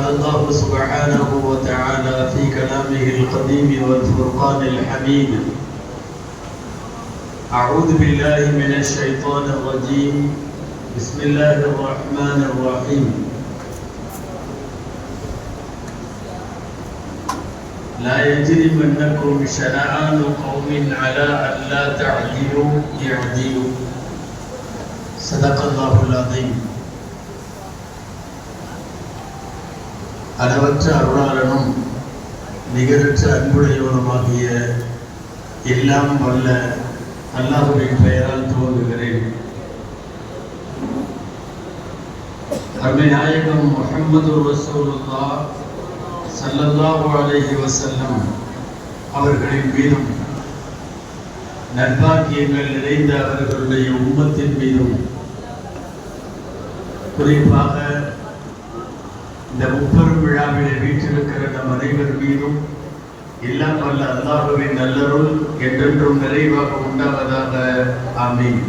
قال الله سبحانه وتعالى في كلامه القديم والفرقان الحميد: أعوذ بالله من الشيطان الرجيم، بسم الله الرحمن الرحيم. لا يجرمنكم شنآن قوم على ألا تعدلوا اعدلوا. صدق الله العظيم. அளவற்ற அருளாளனும் நிகரற்ற அன்புடையவனுமாகிய எல்லாம் வல்ல அல்லாஹ்வின் பெயரால் துவங்குகிறேன். அருமை நாயகம் முஹம்மது ரசூலுல்லாஹ் ஸல்லல்லாஹு அலைஹி வஸல்லம் அவர்களின் மீதும் நற்பாக்கியங்கள் நிறைந்த அவர்களுடைய உம்மத்தின் மீதும் குறிப்பாக இந்த முப்பெரும் விழாவிலே வீற்றிருக்கிற நம் அனைவர் மீதும் எல்லாம் வல்ல அல்லாஹ்வின் நல்லருள் என்றென்றும் நிறைவாக உண்டாவதாக. ஆமீன்.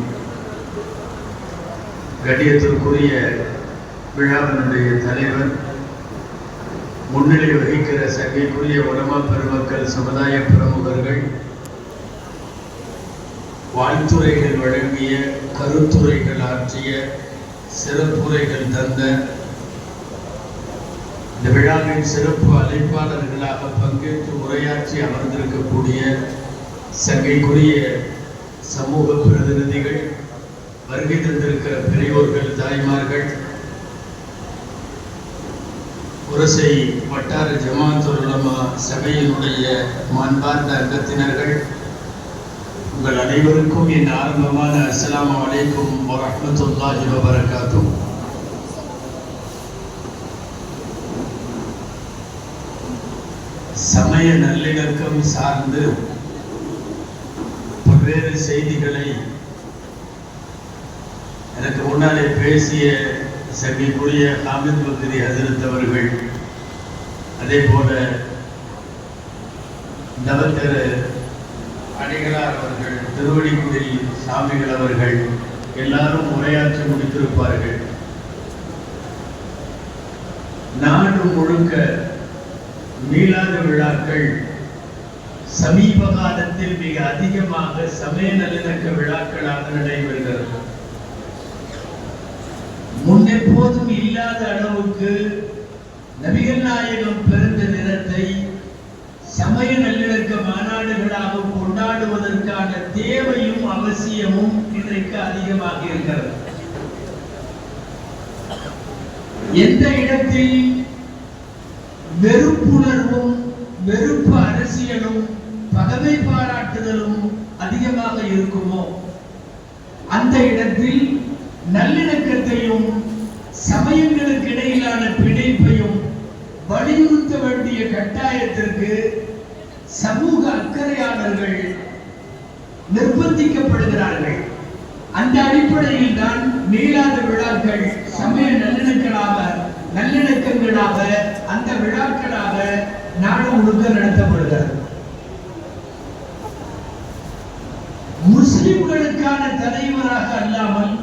கண்ணியத்திற்குரிய விழாவினுடைய தலைவர், முன்னிலை வகிக்கிற சங்கைக்குரிய உலமா பெருமக்கள், சமுதாய பிரமுகர்கள், வாழ்த்துரைகள் வழங்கிய, கருத்துரைகள் ஆற்றிய, சிறப்புரைகள் தந்த, இந்த விழாவின் சிறப்பு அழைப்பாளர்களாக பங்கேற்று உரையாற்றி அமர்ந்திருக்கக்கூடிய சங்கைக்குரிய சமூக பிரதிநிதிகள், வருகை தந்திருக்கிற பெரியோர்கள், தாய்மார்கள், உரசை வட்டார ஜமாஅத்துல் உலமா சபையினுடைய மாண்பார்ந்த அங்கத்தினர்கள், உங்கள் அனைவருக்கும் என் ஆரம்பமான அஸ்ஸலாமு அலைக்கும் வரஹ்மத்துல்லாஹி வபரகாத்துஹு. சமய நல்லிணக்கம் சார்ந்து பல்வேறு செய்திகளை எனக்கு முன்னாலே பேசிய சங்கைக்குரிய ஹாமித் பக்ரி ஹஜரத் அவர்கள், அதே போல நவத்தர் அடிகளார் அவர்கள், திருவடிக்குடி சாமிகள் அவர்கள் எல்லாரும் உரையாற்றி முடித்திருப்பார்கள். நாடு முழுக்க மீளாத விழாக்கள் சமீப காலத்தில் மிக அதிகமாக சமய நல்லிணக்க விழாக்களாக நடைபெறுகிறது. முன்னெப்போதும் இல்லாத அளவுக்கு நபிகள் நாயகம் பிறந்த தினத்தை சமய நல்லிணக்க மாநாடுகளாக கொண்டாடுவதற்கான தேவையும் அவசியமும் இன்றைக்கு அதிகமாக இருக்கிறது. எந்த இடத்தில் வெறுப்புணர்வும் வெறுப்பு அரசியலும் பகமை பாராட்டுதலும் அதிகமாக இருக்குமோ அந்த இடத்தில் நல்லிணக்கத்தையும் சமயங்களுக்கு இடையிலான பிணைப்பையும் வலியுறுத்த வேண்டிய கட்டாயத்திற்கு சமூக அக்கறையாளர்கள் நிர்பந்திக்கப்படுகிறார்கள். அந்த அடிப்படையில் தான் மீளாத விழாக்கள் சமய நல்லிணக்கங்களாக அந்த விழாக்களாக நாடு முழுக்க நடத்தப்படுகிறது. முஸ்லிம்களுக்கான தலைவராக அல்லாமல்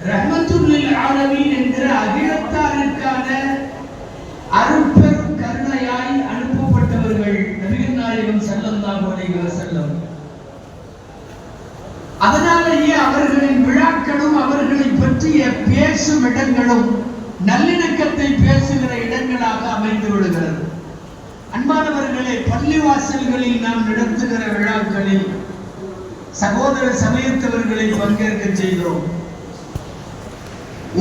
ரஹ்மத்துல் ஆலமீன் என்கிற அகிலத்தாருக்கான அருட்பெரும் கருணையாய் அனுப்பப்பட்டவர்கள் நபிகள் நாயகம் ஸல்லல்லாஹு அலைஹி வஸல்லம். அதனாலேயே அவர்களின் விழாக்களும் அவர்களை பற்றிய பேசும் இடங்களும் நல்லிணக்கத்தை பேசுகிற இடங்களாக அமைந்து விடுகிறது. அன்பானவர்களே, பள்ளிவாசல்களில் நாம் நடத்துகிற விழாக்களில் சகோதர சமயத்தவர்களை பங்கேற்க செய்கிறோம்.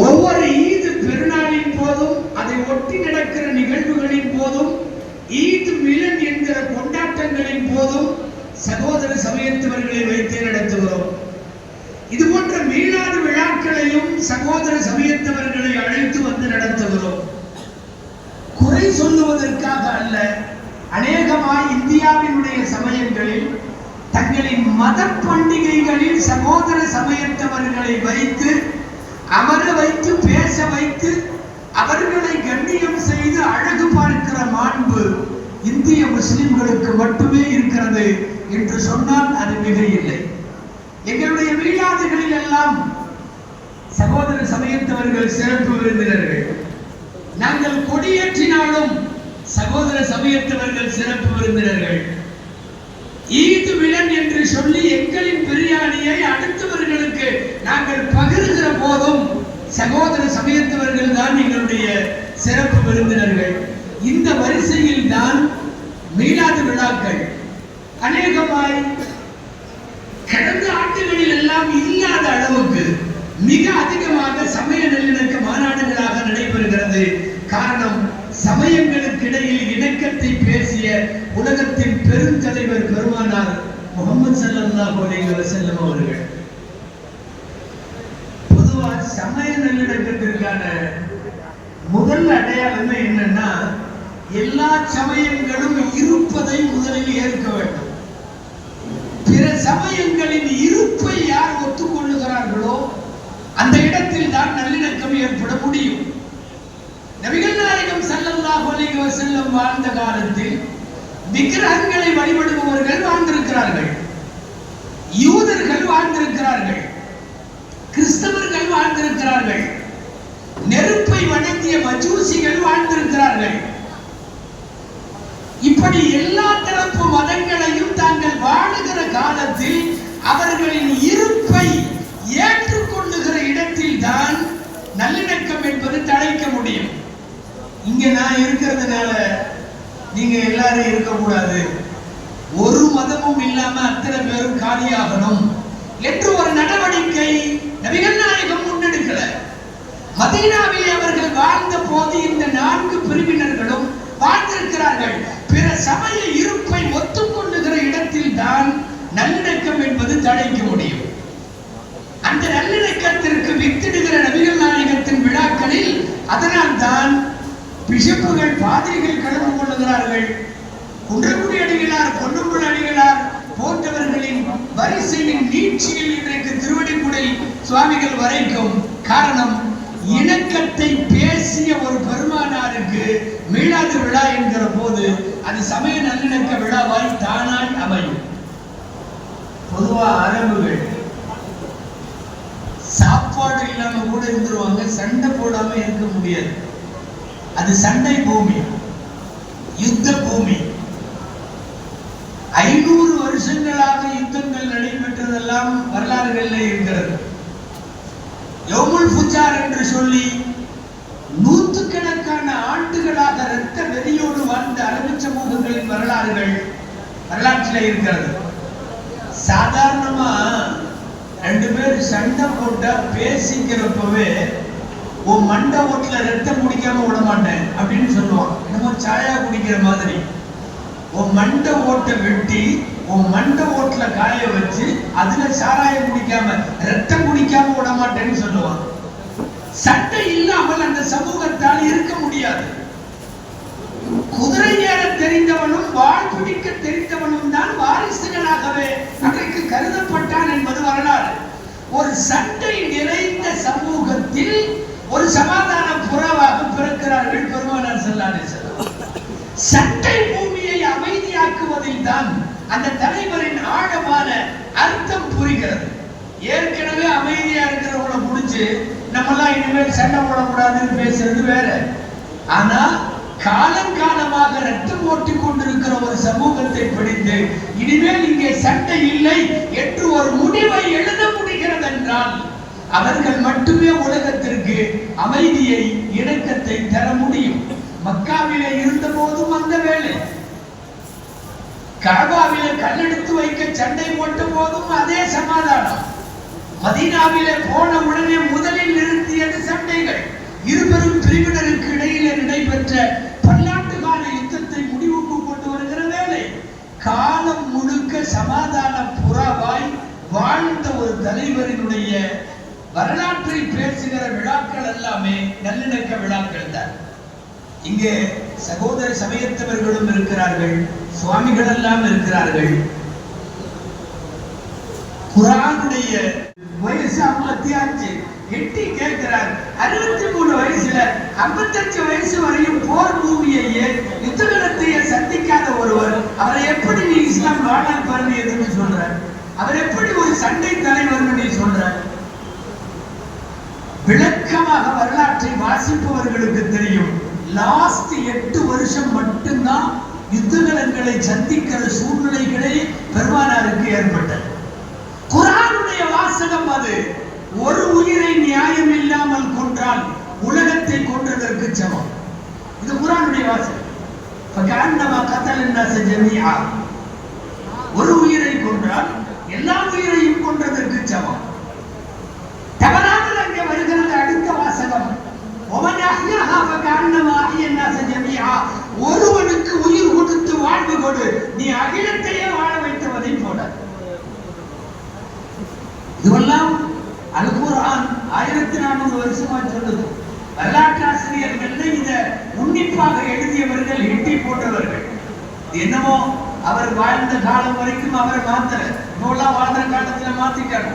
ஒவ்வொரு ஈத் பெருநாளின் போதும் அதை ஒட்டி நடக்கிற நிகழ்வுகளின் போதும் ஈத் மிலன் என்கிற கொண்டாட்டங்களின் போதும் சகோதர சமயத்தவர்களை வைத்தே நடத்துகிறோம். இது போன்ற மீளாத விழாக்களையும் சகோதர சமயத்தவர்களை அழைத்து வந்து நடத்துகிறோம். குறை சொல்லுவதற்காக அல்ல. அநேகமாய் இந்தியாவினுடைய சமயங்களில் தங்களின் மத பண்டிகைகளில் சகோதர சமயத்தவர்களை வைத்து அமர வைத்து பேச வைத்து அவர்களை கண்ணியம் செய்து அழகு பார்க்கிற மாண்பு இந்திய முஸ்லிம்களுக்கு மட்டுமே இருக்கிறது என்று சொன்னால் அது மிக இல்லை. எங்களுடைய மீளாதுகளில் எல்லாம் சகோதர சமயத்தவர்கள் சிறப்பு விருந்தினர்கள். நாங்கள் கொடிய நாங்களும் சகோதர சமயத்தவர்கள் சிறப்பு விருந்தினர்கள். ஈது மிலன் என்று சொல்லி எங்களின் பிரியாணியை அடுத்தவர்களுக்கு நாங்கள் பகிர்கிற போதும் சகோதர சமயத்தவர்கள் தான் எங்களுடைய சிறப்பு விருந்தினர்கள். இந்த வரிசையில் தான் மீலாது விழாக்கள் அநேகமாய் கடந்த ஆண்டுகளில் எல்லாம் இல்லாத அளவுக்கு மிக அதிகமாக சமய நல்லிணக்க மாநாடுகளாக நடைபெறுகிறது. காரணம், சமயங்களுக்கு இடையில் இணக்கத்தை பேசிய உலகத்தின் பெருந்தலைவர் பெருமானார் முஹம்மது ஸல்லல்லாஹு அலைஹி வஸல்லம் அவர்கள். பொதுவாக சமய நல்லிணக்கத்திற்கான முதல் அடையாளமே என்னன்னா, எல்லா சமயங்களும் இருப்பதை முதலில் ஏற்க வேண்டும். பிற சமயங்களின் இருப்பை யார் ஒத்துக்கொள்ளுகிறார்களோ அந்த இடத்தில் தான் நல்லிணக்கம் ஏற்பட முடியும். நபிகள் நாயகம் ஸல்லல்லாஹு அலைஹி வஸல்லம் வாழ்ந்த காலத்தில் விக்கிரகங்களை வழிபடுபவர்கள் வாழ்ந்திருக்கிறார்கள், யூதர்கள் வாழ்ந்திருக்கிறார்கள், கிறிஸ்தவர்கள் வாழ்ந்திருக்கிறார்கள், நெருப்பை வணங்கிய மஜூசிகள் வாழ்ந்திருக்கிறார்கள். இப்படி எல்லா தரப்பு மதங்களையும் தாங்கள் வாழுகிற காலத்தில் அவர்களின் இருப்பை ஏற்றுக்கொள்ளுகிற இடத்தில் தான் நல்லிணக்கம் என்பது தழைக்க முடியும். இங்க நான் இருக்கிறதுனால நீங்க எல்லாரும் இருக்கக்கூடாது, ஒரு மதமும் இல்லாம அத்தனை பேரும் காலியாகணும் என்று ஒரு நடவடிக்கை நபிகள் நாயகம் முன்னெடுக்கல. மதீனாவில் அவர்கள் வாழ்ந்த போது இந்த 4 பிரிவினர்களும் வாழ்ந்திருக்கிறார்கள். பிற சமய இருப்பை ஒத்துக்கொள்ளுகிற இடத்தில் தான் நல்லிணக்கம் என்பது தழைக்க முடியும். அந்த நல்லிணக்கத்திற்கு வித்திடுகிற நபிகள் நாயகத்தின் விழாக்களில் அதனால் தான் பிஷப்புகள் பாதிரிகள் கலந்து கொள்ளுகிறார்கள். குன்றக்குடி அடிகளார், பொன்னம்பல அடிகளார் போன்றவர்களின் வரிசையின் நீட்சியில் இன்றைக்கு திருவடிக்குடை சுவாமிகள் வரைக்கும். காரணம், இணக்கத்தை பேசிய ஒரு பெருமானாருக்கு மீளாது விழா என்கிற போது அது சமய நல்லிணக்க விழாவாய் தானாய் அமையும். பொதுவா அரபுகள் சாப்பாடு இல்லாம கூட இருந்துருவாங்க, சண்டை போடாம இருக்க முடியாது. அது சண்டை பூமி, யுத்த பூமி. 500 வருஷங்களாக யுத்தங்கள் நடைபெற்றதெல்லாம் வரலாறுகளில் இருக்கிறது. யௌமுல் ஃபுஜார் என்று சொல்லி நூற்றுக்கணக்கான ஆண்டுகளாக இரத்த வெறியோடு வாழ்ந்த அரபு சமூகங்களின் வரலாற்றில் இருக்கிறது. சாதாரணமா 2 பேர் சண்டை போட்டா பேசிக்கிறப்பவே உன் மண்டை ஓட்டுல ரத்தம் குடிக்காம விட மாட்டேன் அப்படின்னு சொல்லுவான். என்னமோ சாயா குடிக்கிற மாதிரி. உன் மண்டை ஓட்டை வெட்டி உன் மண்டை ஓட்டுல காய வச்சு அதுல சாராயம் குடிக்காம ரத்தம் குடிக்காம விட மாட்டேன்னு சொல்லுவான். சண்டை இல்லாமல் அந்த சமூகத்தால் இருக்க முடியாது. குதிரை ஏற தெரிந்தவனும் வாழ் பிடிக்க தெரிந்தவனும் தான் வாரிசுகளாகவே அன்றைக்கு கருதப்பட்டான் என்பது வரலாறு. ஒரு சண்டை நிறைந்த சமூகத்தில் ஒரு சமாதான புறாவாக பிறக்கிறார்கள் பெருமானார் ஸல்லல்லாஹு அலைஹி வஸல்லம். சண்டை பூமியை அமைதியாக்குவதில் தான் அந்த தலைவரின் ஆழமான அர்த்தம் புரிகிறது. ஏற்கனவே அமைதியா இருக்கிறவங்களை முடிச்சு நம்மெல்லாம் இனிமேல் சண்டை போடக்கூடாதுன்னு பேசுறது வேற. ஆனா காலங்காலமாக ரத்தம் ஓட்டிக் கொண்டிருக்கிற ஒரு சமூகத்தை பிடித்து இனிமேல் இங்கே சண்டை இல்லை என்று ஒரு முடிவை எழுத முடிகிறது என்றால் அவர்கள் மட்டுமே உலகத்திற்கு அமைதியை, இணக்கத்தை தர முடியும். மக்காவிலே இருந்த போதும் அந்த வேலை, கஅபாவிலே கல்லெடுத்து வைக்க சண்டை போட்ட போதும் அதே சமாதானம், மதீனாவிலே போன உடனே முதலில் நிறுத்தியது சண்டைகள். இருபெரும் பிரிவினருக்கு இடையிலே நடைபெற்ற பல்லாண்டு கால யுத்தத்தை முடிவுக்கு கொண்டு வருகிற வேலை. காலம் முழுக்க சமாதான புறாவாய் வாழ்ந்த ஒரு தலைவரினுடைய வரலாற்றை பேசுகிற விழாக்கள் எல்லாமே நல்லிணக்க விழாக்கள் தான். இங்கே சகோதர சமயத்தவர்களும் இருக்கிறார்கள், சுவாமிகள் எல்லாம் இருக்கிறார்கள். குர்ஆனுடைய வயசு 55, எட்டி கேட்கிறார். 63 வயசுல 55 வயசு வரையும் போர் பூமியையே யுத்தகலத்தையே சந்திக்காத ஒருவர் அவரை எப்படி நீ இஸ்லாம் வாழால் பரவியதுன்னு சொல்ற? அவர் எப்படி ஒரு சண்டை தலைவர்னு நீ சொல்ற? விளக்கமாக வரலாற்றை வாசிப்பவர்களுக்கு தெரியும். லாஸ்ட் 8 வருஷம் மட்டும்தான் யுத்தகலங்களை சந்திக்கிற சூழ்நிலைகளே பெருமானாருக்கு ஏற்பட்டது. குர்ஆனுடைய வாசகம் அது. ஒரு உயிரை நியாயம் இல்லாமல் கொன்றால் உலகத்தை கொன்றதற்கு சமம். இது குர்ஆனுடைய வாசகம். فكأنما قتل الناس جميعا. ஒரு உயிரை கொன்றால் எல்லா உயிரையும் கொன்றதற்கு சமம். தவறாமல் அங்கே வருகிறது அடுத்த வாசகம். ومن أحياها فكأنما أحيا الناس جميعا. ஒருவனுக்கு உயிர் கொடுத்து வாழ்வு கொடு, நீ அகிலத்தையே வாழ வைத்தவனை போல. இதுவெல்லாம் அல் குர்ஆன் 1400 வருஷமா சொல்லுது. வரலாற்று ஆசிரியர்கள் இதை உன்னிப்பாக எழுதியவர்கள் எட்டி போட்டவர்கள். என்னமோ அவர் வாழ்ந்த காலம் வரைக்கும் அவர் மாத்தல, இப்போலாம் வாழ்ந்த காலத்துல மாத்திட்டாங்க.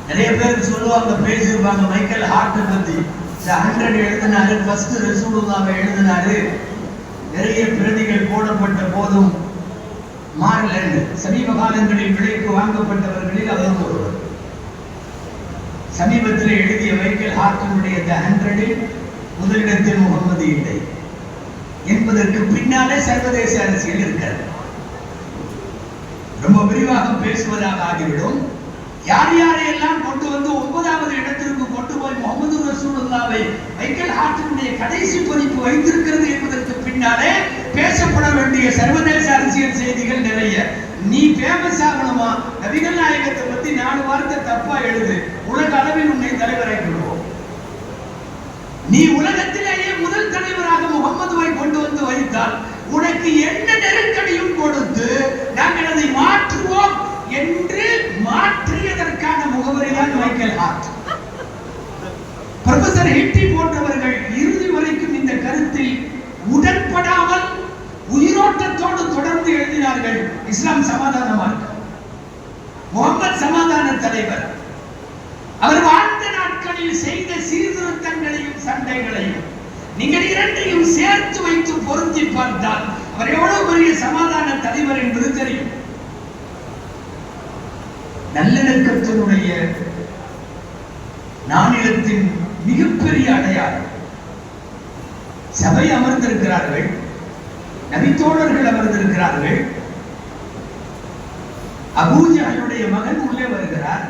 நிறைய பேர் சொல்லுவாங்க, பேசிருப்பாங்க, மைக்கேல் ஹார்ட் பத்தி 100 எழுதினாரு, ஃபர்ஸ்ட் ரசூலுல்லாஹ் எழுதினாரு, நிறைய பிரதிகள் போடப்பட்ட போதும் மாறலன்னு. சமீப காலங்களில் விலைக்கு வாங்கப்பட்டவர்களில் அவரும் ஒருவர். சமீபத்தில் எழுதிய மைக்கேல் ஹார்ட்டினுடைய தி 100 முதலிடத்தில் முகமது இல்லை என்பதற்கு பின்னாலே சர்வதேச அரசியல் இருக்கிறது. ரொம்ப விரிவாக பேசுவதாக ஆகிவிடும். யார் யாரையெல்லாம் கொண்டு வந்து 9வது இடத்திற்கு கொண்டு போய் முகமது ரசூலுல்லாஹ்வை மைக்கேல் ஹார்ட்டினுடைய கடைசி பதிப்பு வைத்திருக்கிறது என்பதற்கு பின்னாலே பேசப்பட வேண்டிய சர்வதேச அரசியல் செய்திகள் நிறைய. நீ ஃபேமஸ் ஆகணுமா, நபிகள் நாயகத்தை பத்தி 4 வார்த்தை தப்பா எழுது, உலக அளவில் உன்னை தலைவராக்கி விடுவோம். நீ உலகத்திலேயே முதல் தலைவராக முகம்மதுவை கொண்டு வந்து வைத்தால் உனக்கு என்ன நெருக்கடியும் கொடுத்து நாங்கள் அதை மாற்றுவோம் என்று மாற்றியதற்கான முகவரிதான் மைக்கேல் ஹார்ட். ப்ரொஃபசர் ஹிட்டி போன்றவர்கள் இறுதி வரைக்கும் இந்த கருத்தில் உடன்படாமல் உயிரோட்டத்தோடு தொடர்ந்து எழுதினார்கள். இஸ்லாம் சமாதான மார்க்கம், முகமது சமாதான தலைவர். அவர் வாழ்ந்த நாட்களில் செய்த சீர்திருத்தங்களையும் சண்டைகளையும் நீங்கள் இரண்டையும் சேர்த்து வைத்து பொருத்தி பார்த்தால் அவர் எவ்வளவு பெரிய சமாதான தலைவர் என்பது தெரியும். நல்லிணக்கத்தினுடைய நானிலத்தின் மிகப்பெரிய அடையாளம். சபை அமர்ந்திருக்கிறார்கள், நபித்தோழர்கள் அமர்ந்திருக்கிறார்கள். அபூஜஹலுடைய மகன் உள்ளே வருகிறார்.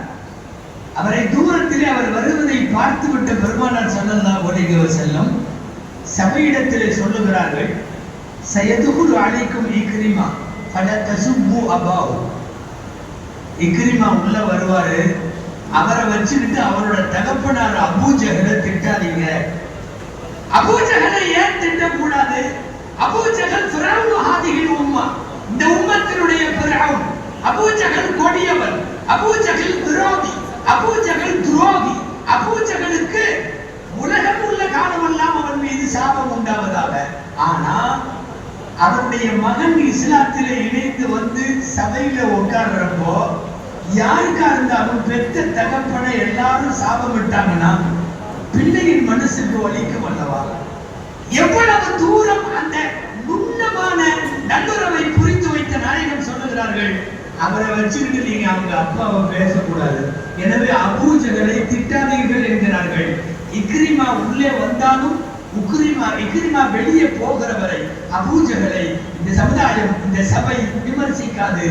அவரை தூரத்திலே அவர் வருவதை பார்த்துவிட்ட பெருமானார் ஸல்லல்லாஹு அலைஹி வஸல்லம் சபையிடத்திலே சொல்லுகிறார்கள், சயதுகுல் அலைக்கும் இக்ரிமா ஃபல தசுப்பு அபாஹு. இக்ரிமா உள்ள வருவாரு, அவரை வச்சுக்கிட்டு அவரோட தகப்பனார் அபூஜஹலை திட்டாதீங்க. அபூஜஹலை ஏன் திட்டக்கூடாது? அபூஜஹல் ஃபிரௌன் ஹாதிஹில் உம்மா, இந்த உம்மத்தினுடைய ஃபிரௌன். அபூஜஹல் கொடியவன், அபூஜஹல் விரோதி, அபூஜஹல் துரோகி. அபூஜஹலுக்கு உலகம் உள்ள காலமெல்லாம் அவன் மீது சாபம் உண்டாவதாக. ஆனா அவருடைய மகன் இஸ்லாத்திலே இணைந்து வந்து சபையில உட்கார்றப்போ யாருக்கா இருந்தாலும் பெத்த தகப்பனை எல்லாரும் சாபமிட்டாங்கன்னா பிள்ளையின் மனசுக்கு வலிக்கும் அல்லவா? எவ்வளவு தூரம் அந்த நுண்ணமான நல்லுறவை புரிந்து வைத்த நாயகம் சொல்லுகிறார்கள், அவரை வச்சுக்கிட்டு நீங்க அவங்க அப்பாவை பேசக்கூடாது, எனவே அபூஜஹலை திட்டாதீர்கள் என்கிறார்கள். இக்ரிமா உள்ளே வந்தாலும் இக்ரிமா வெளியே போகிற வரை அபூஜஹலை இந்த சமுதாயம், இந்த சபை விமர்சிக்காது.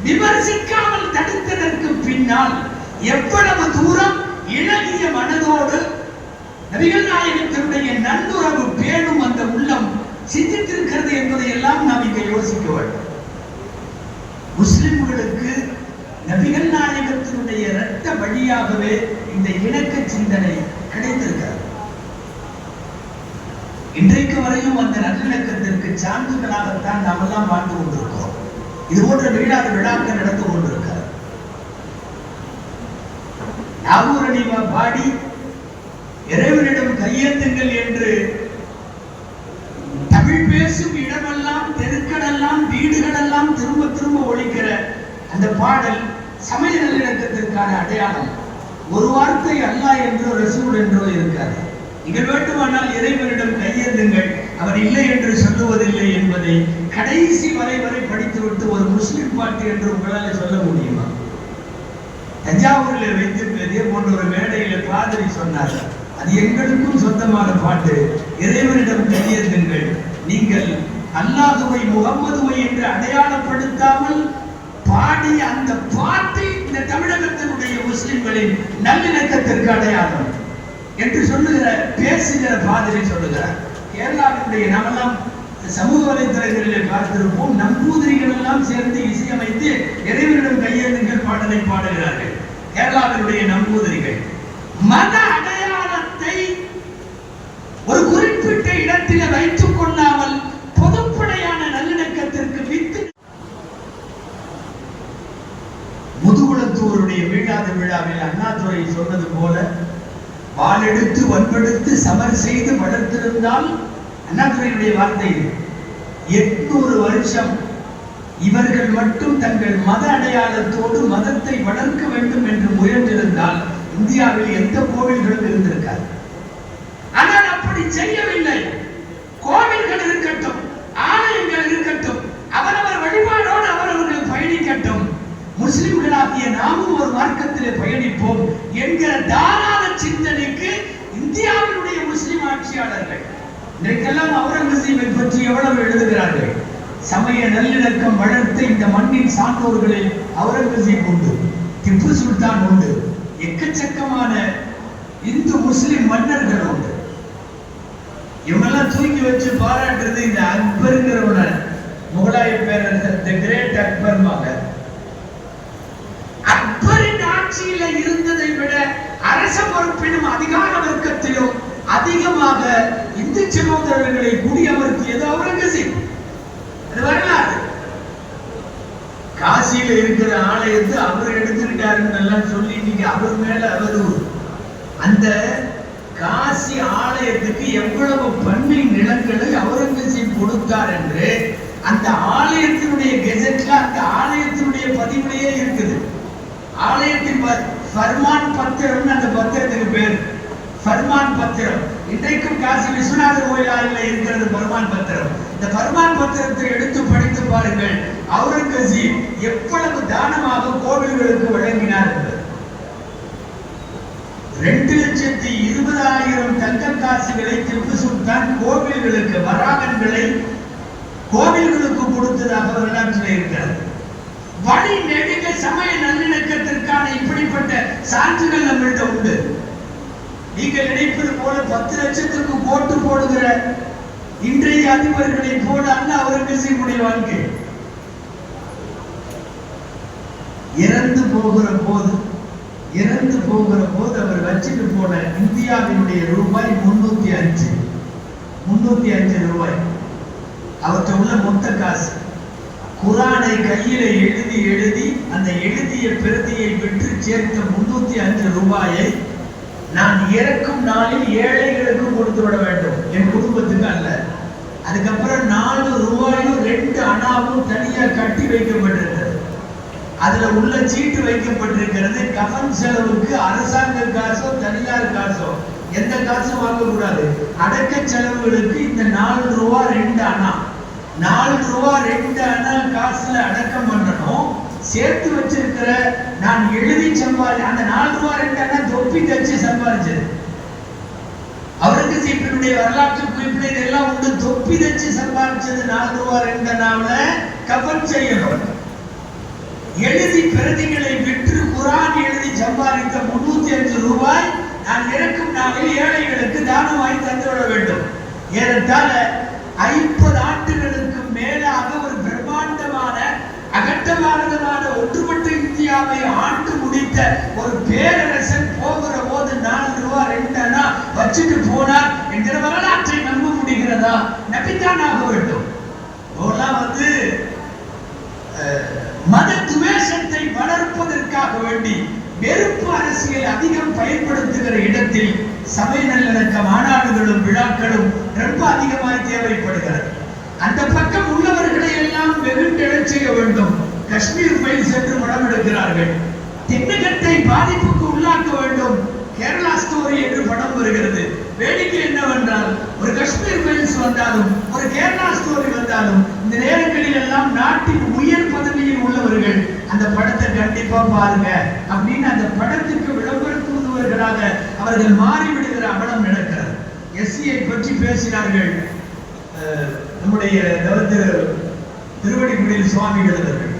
விமர்சிக்காமல் தடுத்ததற்கு பின்னால் எவ்வளவு தூரம் இளகிய மனதோடு நபிகள் நாயகத்தினுடைய நல்லுறவு பேணும் அந்த உள்ளம் சிந்தித்திருக்கிறது என்பதை எல்லாம் நாம் இங்கே யோசிக்க வேண்டும். முஸ்லிம்களுக்கு நபிகள் நாயகத்தினுடைய இரத்த வழியாகவே இந்த இணக்க சிந்தனை கிடைத்திருக்கிறது. இன்றைக்கு வரையும் அந்த நல்லிணக்கத்திற்கு சான்றுகளாகத்தான் நாம் எல்லாம் வாழ்ந்து கொண்டிருக்கிறோம். இது போன்ற வீடாத விழாக்கள் நடந்து கொண்டிருக்கிறது. நாகூரணிவா பாடி இறைவனிடம் கையேந்துங்கள் என்று தமிழ் பேசும் இடமெல்லாம், தெருக்களெல்லாம், வீடுகளெல்லாம் திரும்ப திரும்ப ஒலிக்கிற அந்த பாடல் சமய நல்லிணக்கத்திற்கான அடையாளம். ஒரு வார்த்தை அல்லாஹ் என்றோ ரசூல் என்றோ இருக்காது. நீங்கள் வேண்டுமானால் இறைவனிடம் கையேந்துங்கள், அவர் இல்லை என்று சொல்லுவதில்லை என்பதை கடைசி வரை படித்துவிட்டு ஒரு முஸ்லிம் பாட்டு என்று உங்களால் சொல்ல முடியுமா? தஞ்சாவூரில் வைத்து இதே போன்ற ஒரு மேடையில் பாதிரி சொன்னார், அது எங்களுக்கும் சொந்தமான பாட்டு. இறைவனிடம் கையேந்துங்கள். நீங்கள் அல்லாஹுவை முகம்மதுவை என்று அடையாளப்படுத்தாமல் பாடிய அந்த பாட்டு இந்த தமிழகத்தினுடைய முஸ்லிம்களின் நல்லிணக்கத்திற்கு அடையாளம் என்று சொல்லுகிற பேசுகிற பாதிரி சொல்லுகிறார். கேரளாவினுடைய நாமெல்லாம் சமூக வலைத்தளங்களிலே பார்த்திருப்போம். நம்பூதிரிகள் எல்லாம் சேர்ந்து இசையமைத்து இறைவனிடம் கையேந்துங்கள் பாடலை பாடுகிறார்கள். கேரளாவினுடைய நம்பூதிரிகள் மத அடையாளத்தை ஒரு குறிப்பிட்ட இடத்திலே வைத்துக் கொள்ளாமல் பொதுப்படையான நல்லிணக்கத்திற்கு வித்து முதுகுளத்தூருடைய மீளாத விழாவில் அண்ணாதுரை சொன்னது போல வாளெடுத்து வன்பெடுத்து சமர் செய்து வளர்த்திருந்தால், அண்ணாதுரையுடைய வார்த்தை, 800 வருஷம் இவர்கள் மட்டும் தங்கள் மத அடையாளத்தோடு மதத்தை வளர்க்க வேண்டும் என்று முயன்றிருந்தால் இந்தியாவில் எந்த கோவில்களும் இருந்திருக்காது. ஆனால் அப்படி செய்யவில்லை. கோவில்கள் இருக்கட்டும், ஆலயங்கள் இருக்கட்டும், அவரவர் வழிபாடோடு அவரவர்கள் பயணிக்கட்டும், முஸ்லிம்களாகிய நாமும் ஒரு மார்க்கத்திலே பயணிப்போம் என்கிற தாராள சிந்தனைக்கு இந்தியாவினுடைய முஸ்லிம் ஆட்சியாளர்கள் இன்றைக்கெல்லாம் அவுரங்கசீபை பற்றி எவ்வளவு எழுதுகிறார்கள். சமய நல்லிணக்கம் வளர்த்த இந்த மண்ணின் சான்றோர்களில் அவுரங்கசீப் உண்டு, திப்பு சுல்தான் உண்டு, எக்கச்சக்கமான இந்து முஸ்லிம் மன்னர்கள் உண்டு. இவங்கெல்லாம் தூக்கி வச்சு பாராட்டுறது இந்த அக்பருங்கிறவன, முகலாய பேரரசர் தி கிரேட் அக்பர் மகன். அக்பரின் ஆட்சியில இருந்ததை விட அரச பொறுப்பிலும் அதிகார வர்க்கத்திலும் அதிகமாக இந்து சகோதரர்களை குடியமர்த்தியது அவுரங்கசீப். அது வரலாறு. காசியில இருக்கிற ஆலயத்தை அவர் எடுத்துக்கிட்டாருன்னு எல்லாம் சொல்லி நீங்க அவர் மேல அவதூறு. அந்த காசி ஆலயத்துக்கு எவ்வளவு பண்ணை நிலங்களை அவுரங்கசீப் கொடுத்தார் என்று அந்த ஆலயத்தினுடைய கெசட்ல அந்த ஆலயத்தினுடைய பதிவுலையே இருக்குது. ஆலயத்தின் ஃபர்மான் பத்திரம், அந்த பத்திரத்துக்கு பேர் ஃபர்மான் பத்திரம். இன்றைக்கும் காசி விஸ்வநாதர் கோயிலில் இருக்கிறது ஃபர்மான் பத்திரம். இந்த ஃபர்மான் பத்திரத்தை எடுத்து படித்து பாருங்கள், அவுரங்கசீப் எவ்வளவு தானமாக கோவில்களுக்கு வழங்கினார் என்பது. 2,20,000 தங்க காசுகளை திப்பு சுல்தான் கோவில்களுக்கு, வராகன்களை கோவில்களுக்கு கொடுத்ததாக வரலாற்றில் இருக்கிறது. வழி நெடுக சமய நல்லிணக்கத்திற்கான இப்படிப்பட்ட சான்றுகள் நம்மள்கிட்ட உண்டு. நீங்கள் நினைப்பது போல 10 லட்சத்திற்கு கோட்டு போடுகிற இன்றைய அதிபர்களை போல அல்ல அவுரங்கசீபுடைய வாழ்க்கை. இறந்து போகிற போது அவர் வச்சுட்டு போன இந்தியாவினுடைய ரூபாய் 305 ரூபாய். அவற்றை உள்ள மொத்த காசு. குரானை கையில எழுதி அந்த எழுதிய பிரதியை விற்று சேர்த்த 305 ரூபாயை நான் இறக்கும் நாளில் ஏழைகளுக்கு கொடுத்து விட வேண்டும், என் குடும்பத்துக்கு அல்ல. அதுக்கப்புறம் 4 ரூபாயும் 2 அணாவும் தனியா கட்டி வைக்கப்பட்டிருக்கிறது. அதுல உள்ள சீட்டு வைக்கப்பட்டிருக்கிறது. கஃன் செலவுக்கு அரசாங்க காசோ தனியார் காசோ எந்த காசும் வாங்கக்கூடாது. அடக்க செலவுகளுக்கு இந்த 4 ரூபா 2 அணா, 4 ரூபா 2 அணா காசுல அடக்கம் பண்ணணும். சேர்த்து வச்சிருக்கிற நான் எழுதி அந்த 4 ரூபா 2 அணா தொப்பி தச்சு சம்பாதிச்சது. அவுரங்கசீப்பினுடைய வரலாற்று குறிப்பிட இதெல்லாம் உண்டு. தொப்பி தச்சு சம்பாதிச்சது 4 ரூபா 2 அணாவுல கஃன் செய்யணும். எழுதி பிரதிகளை விற்று குரான் எழுதி சம்பாதித்த 305 ரூபாய் நான் இறக்கும் நாளில் ஏழைகளுக்கு தானமாய் தந்துவிட வேண்டும். ஏறத்தாழ 50 ஆண்டுகளுக்கு மேலாக ஒரு பிரம்மாண்டமான அகட்டமானதமான ஒட்டுமொத்த இந்தியாவை ஆண்டு முடித்த ஒரு பேரரசன் போகிற போது 4 ரூபா 2 அணா வச்சுட்டு போனார் என்கிற வரலாற்றை நம்ப முடிகிறதா? நம்பித்தான் ஆக வேண்டும். மத துவேஷத்தை வளர்ப்பதற்காக வேண்டி வெறுப்பு அரசியல் அதிகம் பயன்படுத்துகிற இடத்தில் சபை நல்லிணக்க மாநாடுகளும் விழாக்களும் ரொம்ப அதிகமாய் தேவைப்படுகிறது. அந்த பக்கம் உள்ளவர்களை எல்லாம் வெகுண்டெழச் செய்ய வேண்டும். காஷ்மீர் ஃபைல்ஸ் என்று படம் எடுக்கிறார்கள். தென்னகத்தை பாதிப்புக்கு உள்ளாக்க வேண்டும். கேரளா ஸ்டோரி என்று படம் வருகிறது. வேடிக்கை என்னவென்றால், ஒரு காஷ்மீர் ஃபைல்ஸ் வந்தாலும் ஒரு கேரளா ஸ்டோரி வந்தாலும் இந்த நேரங்களில் எல்லாம் நாட்டின் உயர் பதவியில் உள்ளவர்கள் அந்த படத்தை கண்டிப்பா பாருங்க அப்படின்னு அந்த படத்துக்கு விளம்பரத்துவர்களாக அவர்கள் மாறிவிடுகிறார். என்கிற அவலம் நடக்கிறது. எஸ்சியை பற்றி பேசினார்கள் நம்முடைய திருவடிக்குடியில் சுவாமிகள் அவர்கள்.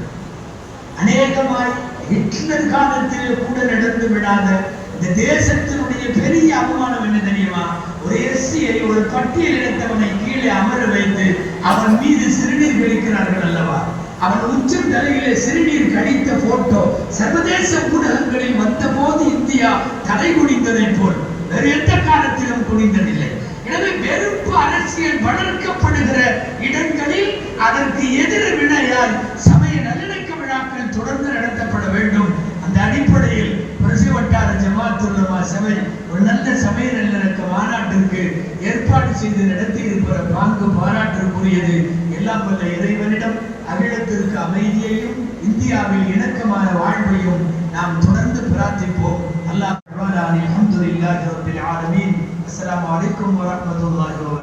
அநேகமாய் ஹிட்லர் காலத்தில் கூட நடந்து விடாத இந்த தேசத்தினுடைய பெரிய அவமானம் என்ன தெரியுமா? ஒரு எஸ்சியை ஒரு பட்டியல் இனத்தவனை கீழே அமர வைத்து அவன் மீது சிறுநீர் கழிக்கிறார்கள் அல்லவா? அவன் உச்சம் தலையிலே சிறுநீர் கழித்த போட்டோ சர்வதேச ஊடகங்களில் வந்த போது இந்தியா தலை குனிந்ததை போல் வேறு எந்த காலத்திலும் குனிந்ததில்லை. எனவே வெறுப்பு அரசியல் வளர்க்கப்படுகிற இடங்களில் அதற்கு எதிர் வினையால் சமய நல்லிணக்க விழாக்கள் தொடர்ந்து நடத்தப்பட வேண்டும். அந்த அடிப்படையில் பிரசி வட்டார ஜமாத் உலமா சபை ஒரு நல்ல சமய நல்லிணக்க மாநாட்டிற்கு ஏற்பாடு செய்து நடத்தி இருக்கிற பாங்கு பாராட்டிற்குரியது. எல்லாம் வல்ல இறைவனிடம் அகிலத்திற்கு அமைதியையும் இந்தியாவில் இணக்கமான வாழ்வையும் நாம் தொடர்ந்து பிரார்த்திப்போம். அல்லாஹ் அல்ஹம்துலில்லாஹி ரப்பில் ஆலமீன். அஸ்ஸலாமு அலைக்கும் வரஹ்மத்துல்லாஹி வபரகாத்துஹு.